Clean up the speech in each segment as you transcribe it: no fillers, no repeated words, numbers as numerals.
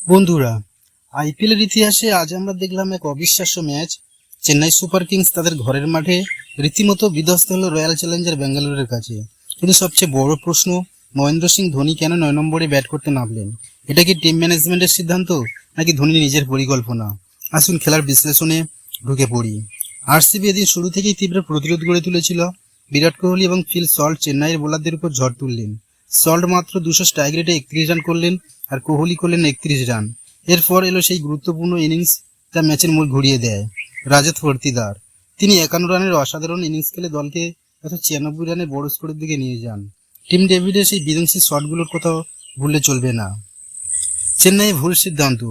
বন্ধুরা, আইপিএলের ইতিহাসে আজ আমরা দেখলাম এক অবিশ্বাস্য ম্যাচ। চেন্নাই সুপার কিংস তাদের ঘরের মাঠে রীতিমতো বিধ্বস্ত হলো রয়্যাল চ্যালেঞ্জার বেঙ্গালুরুর কাছে। কিন্তু সবচেয়ে বড় প্রশ্ন, মহেন্দ্র সিং ধোনি কেন 9 নম্বরে ব্যাট করতে নামলেন? এটা কি টিম ম্যানেজমেন্টের সিদ্ধান্ত, নাকি ধোনি নিজের পরিকল্পনা? আসুন খেলার বিশ্লেষণে ঢুকে পড়ি। আরসিবি এদিন শুরু থেকেই তীব্র প্রতিরোধ গড়ে তুলেছিল। বিরাট কোহলি এবং ফিল সল্ট চেন্নাইয়ের বোলারদের উপর ঝড় তুললেন। সল্ট মাত্র 200 স্ট্রাইক রেটে 31 রান করলেন, আর কোহলি করলেন 31 রান। এরপর এলো সেই গুরুত্বপূর্ণ ইনিংস যা ম্যাচের মোড় ঘুরিয়ে দেয়। রাজত ফর্তিদার, তিনি 51 রানের অসাধারণ ইনিংস খেলে দলকে 196 রানের বড় স্কোরের দিকে নিয়ে যান। টিম ডেভিডের সেই বিধ্বংসী শটগুলোর কথাও ভুললে চলবে না। চেন্নাই ভুল সিদ্ধান্ত।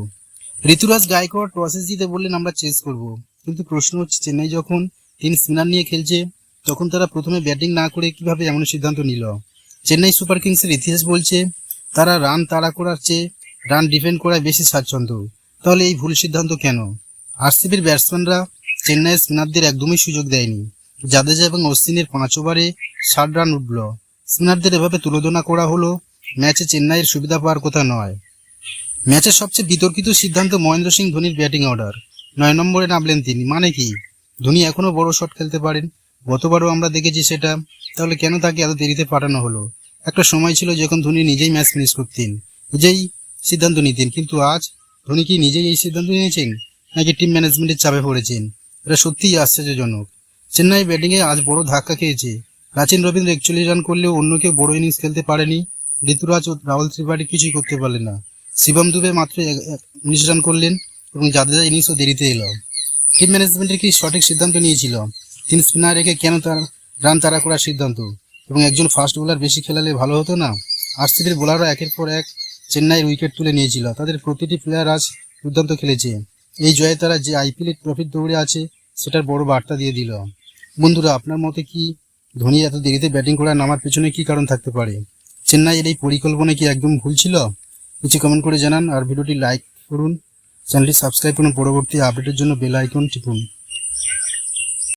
ঋতুরাজ গায়কোয়াড় টসে জিতে বললেন আমরা চেস করব, কিন্তু প্রশ্ন হচ্ছে চেন্নাই যখন 3 স্পিনার নিয়ে খেলছে, তখন তারা প্রথমে ব্যাটিং না করে কিভাবে এমন সিদ্ধান্ত নিল? চেন্নাই সুপার কিংসের ইতিহাস বলছে তারা রান তাড়া করার চেয়ে রান ডিফেন্ড করায় বেশি স্বাচ্ছন্দ্য। তাহলে এই ভুল সিদ্ধান্ত কেন? আরসিবির ব্যাটসম্যানরা চেন্নাইয়ের স্পিনারদের একদমই সুযোগ দেয়নি। জাদেজা এবং অশ্বিনের 5 ওভারে 60 রান উঠল। স্পিনারদের এভাবে তুলনা করা হলো ম্যাচে চেন্নাইয়ের সুবিধা পাওয়ার কথা নয়। ম্যাচের সবচেয়ে বিতর্কিত সিদ্ধান্ত মহেন্দ্র সিং ধোনির ব্যাটিং অর্ডার। 9 নম্বরে নামলেন তিনি, মানে কি? ধোনি এখনো বড় শট খেলতে পারেন, গতবারও আমরা দেখেছি সেটা। তাহলে কেন তাকে এত দেরিতে পাঠানো হলো? একটা সময় ছিল যখন ধোনি নিজেই ম্যাচ ফিনিশ করতেন, নিজেই সিদ্ধান্ত নিতেন, কিন্তু আজ ধোনি কি নিজেই এই সিদ্ধান্ত নিয়েছেন, নাকি টিম ম্যানেজমেন্টের চাপে পড়েছেন? এটা সত্যিই আশ্চর্যজনক। চেন্নাই ব্যাটিংয়ে আজ বড় ধাক্কা খেয়েছে। রাচিন রবীন্দ্র 41 রান করলেও অন্য কেউ বড় ইনিংস খেলতে পারেনি। ঋতুরাজ ও রাহুল ত্রিপাঠী কিছুই করতে পারলেন না। শিবম দুবে মাত্র 19 রান করলেন এবং জাদেজা ইনিংসও দেরিতে এলো। টিম ম্যানেজমেন্টের কি সঠিক সিদ্ধান্ত নিয়েছিল? 3 স্পিনার রেখে কেন তার রান তাড়া করার সিদ্ধান্ত? এবং একজন ফাস্ট বোলার বেশি খেলালে ভালো হতো না? আরসিবির বোলাররা একের পর এক চেন্নাইয়ের উইকেট তুলে নিয়েছিল। তাদের প্রতিটি প্লেয়ার আজ দুর্দান্ত খেলেছে। এই জয়ে তারা যে আইপিএল ট্রফির দৌড়ে আছে সেটার বড় বার্তা দিয়ে দিল। বন্ধুরা, আপনার মতে কি ধোনি এত দেরিতে ব্যাটিং করার নামার পেছনে কি কারণ থাকতে পারে? চেন্নাইয়ের এই পরিকল্পনা কি একদম ভুল ছিল? কিছু কমেন্ট করে জানান, আর ভিডিওটি লাইক করুন, চ্যানেলটি সাবস্ক্রাইব করুন, পরবর্তী আপডেটের জন্য বেল আইকন টিপুন।